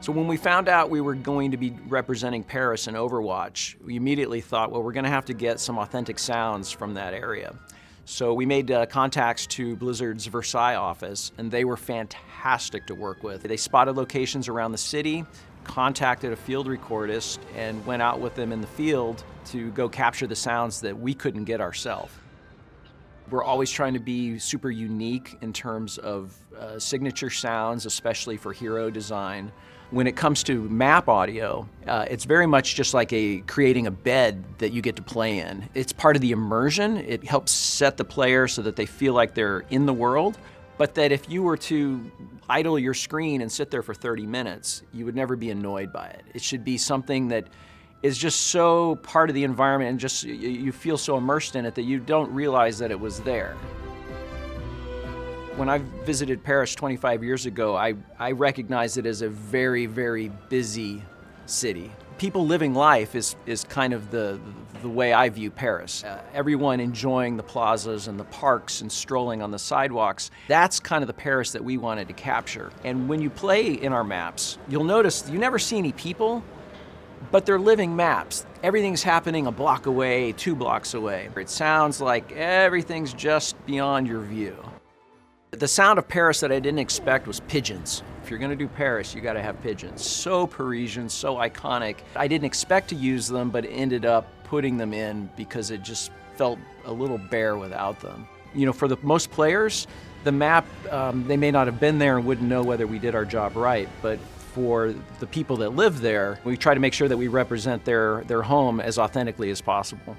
So when we found out we were going to be representing Paris in Overwatch, we immediately thought, well, we're going to have to get some authentic sounds from that area. So we made contacts to Blizzard's Versailles office, and they were fantastic to work with. They spotted locations around the city, contacted a field recordist, and went out with them in the field to go capture the sounds that we couldn't get ourselves. We're always trying to be super unique in terms of signature sounds, especially for hero design. When it comes to map audio, it's very much just like creating a bed that you get to play in. It's part of the immersion. It helps set the player so that they feel like they're in the world, but that if you were to idle your screen and sit there for 30 minutes, you would never be annoyed by it. It should be something that is just so part of the environment and just you feel so immersed in it that you don't realize that it was there. When I visited Paris 25 years ago, I recognized it as a very, very busy city. People living life is kind of the way I view Paris. Everyone enjoying the plazas and the parks and strolling on the sidewalks. That's kind of the Paris that we wanted to capture. And when you play in our maps, you'll notice you never see any people, but they're living maps. Everything's happening a block away, 2 blocks away. It sounds like everything's just beyond your view. The sound of Paris that I didn't expect was pigeons. If you're gonna do Paris, you gotta have pigeons. So Parisian, so iconic. I didn't expect to use them, but ended up putting them in because it just felt a little bare without them. You know, for the most players, the map, they may not have been there and wouldn't know whether we did our job right, but for the people that live there, we try to make sure that we represent their home as authentically as possible.